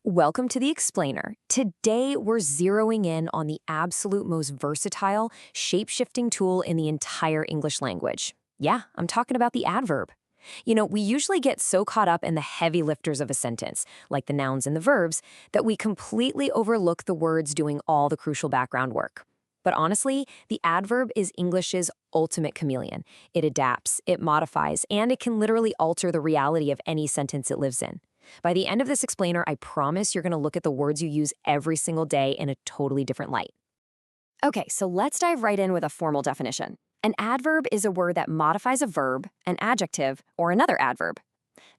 Welcome to the Explainer. Today, we're zeroing in on the absolute most versatile, shape-shifting tool in the entire English language. Yeah, I'm talking about the adverb. We usually get so caught up in the heavy lifters of a sentence, like the nouns and the verbs, that we completely overlook the words doing all the crucial background work. But honestly, the adverb is English's ultimate chameleon. It adapts, it modifies, and it can literally alter the reality of any sentence it lives in. By the end of this explainer, I promise you're going to look at the words you use every single day in a totally different light. Okay, so let's dive right in with a formal definition. An adverb is a word that modifies a verb, an adjective, or another adverb.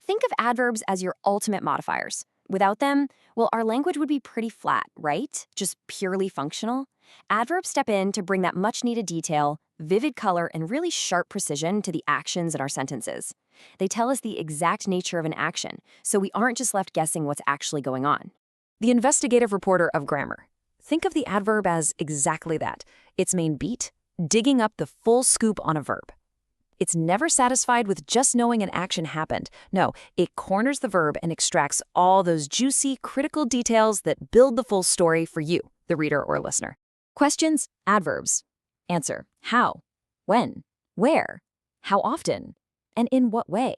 Think of adverbs as your ultimate modifiers. Without them, well, our language would be pretty flat, right? Just purely functional. Adverbs step in to bring that much-needed detail, vivid color, and really sharp precision to the actions in our sentences. They tell us the exact nature of an action, so we aren't just left guessing what's actually going on. The investigative reporter of grammar. Think of the adverb as exactly that, its main beat, digging up the full scoop on a verb. It's never satisfied with just knowing an action happened. No, it corners the verb and extracts all those juicy, critical details that build the full story for you, the reader or listener. Questions, adverbs. Answer, how, when, where, how often, and in what way.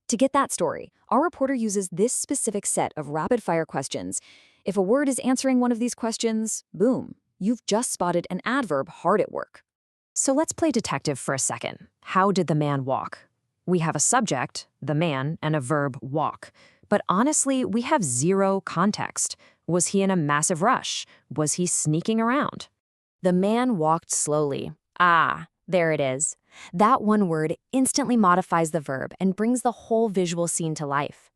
To get that story, our reporter uses this specific set of rapid-fire questions. If a word is answering one of these questions, boom, you've just spotted an adverb hard at work. So let's play detective for a second. How did the man walk? We have a subject, the man, and a verb, walk. But honestly, we have zero context. Was he in a massive rush? Was he sneaking around? The man walked slowly. Ah, there it is. That one word instantly modifies the verb and brings the whole visual scene to life.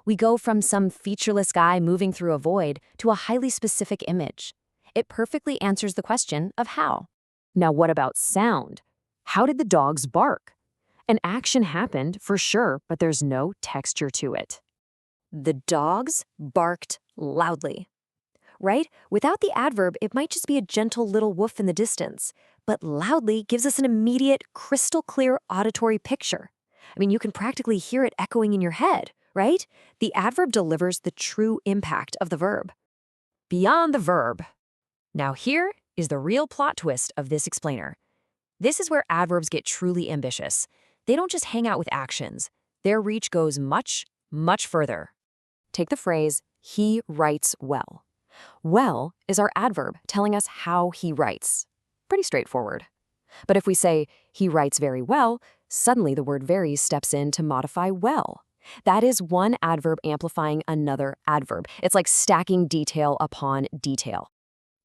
We go from some featureless guy moving through a void to a highly specific image. It perfectly answers the question of how. Now, what about sound? How did the dogs bark? An action happened, for sure, but there's no texture to it. The dogs barked loudly. Right? Without the adverb, it might just be a gentle little woof in the distance, but loudly gives us an immediate, crystal-clear auditory picture. You can practically hear it echoing in your head, right? The adverb delivers the true impact of the verb. Beyond the verb. Now here is the real plot twist of this explainer. This is where adverbs get truly ambitious. They don't just hang out with actions. Their reach goes much, much further. Take the phrase, he writes well. Well is our adverb telling us how he writes. Pretty straightforward. But if we say, he writes very well, suddenly the word very steps in to modify well. That is one adverb amplifying another adverb. It's like stacking detail upon detail.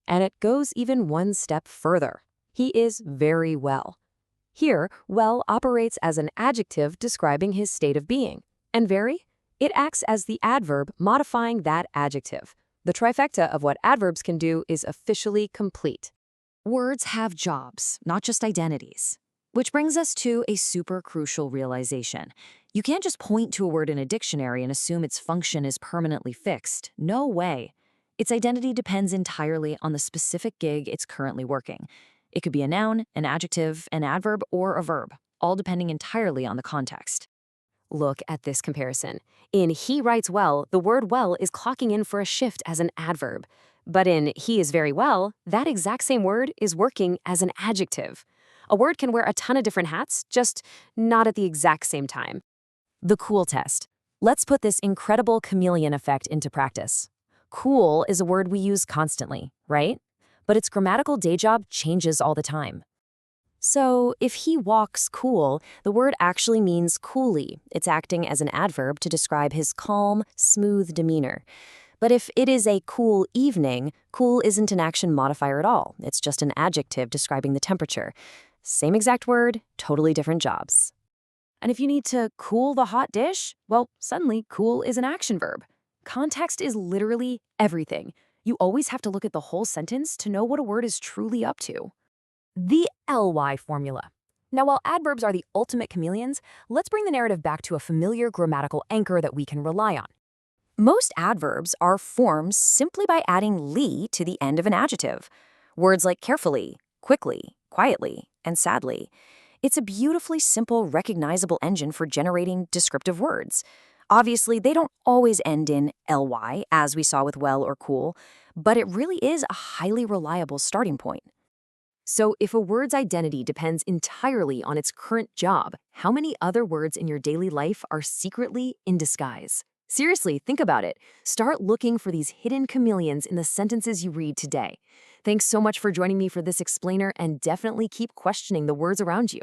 And it goes even one step further. He is very well. Here, well operates as an adjective describing his state of being. And very? It acts as the adverb modifying that adjective. The trifecta of what adverbs can do is officially complete. Words have jobs, not just identities. Which brings us to a super crucial realization. You can't just point to a word in a dictionary and assume its function is permanently fixed. No way. Its identity depends entirely on the specific gig it's currently working. It could be a noun, an adjective, an adverb, or a verb, all depending entirely on the context. Look at this comparison. In he writes well, the word well is clocking in for a shift as an adverb. But in he is very well, that exact same word is working as an adjective. A word can wear a ton of different hats, just not at the exact same time. The cool test. Let's put this incredible chameleon effect into practice. Cool is a word we use constantly, right? But its grammatical day job changes all the time. So, if he walks cool, the word actually means coolly. It's acting as an adverb to describe his calm, smooth demeanor. But if it is a cool evening, cool isn't an action modifier at all. It's just an adjective describing the temperature. Same exact word, totally different jobs. And if you need to cool the hot dish, well, suddenly cool is an action verb. Context is literally everything. You always have to look at the whole sentence to know what a word is truly up to. The LY formula. Now, while adverbs are the ultimate chameleons, let's bring the narrative back to a familiar grammatical anchor that we can rely on. Most adverbs are formed simply by adding ly to the end of an adjective. Words like carefully, quickly, quietly, and sadly. It's a beautifully simple, recognizable engine for generating descriptive words. Obviously, they don't always end in ly, as we saw with well or cool, but it really is a highly reliable starting point. So, if a word's identity depends entirely on its current job, how many other words in your daily life are secretly in disguise? Seriously, think about it. Start looking for these hidden chameleons in the sentences you read today. Thanks so much for joining me for this explainer, and definitely keep questioning the words around you.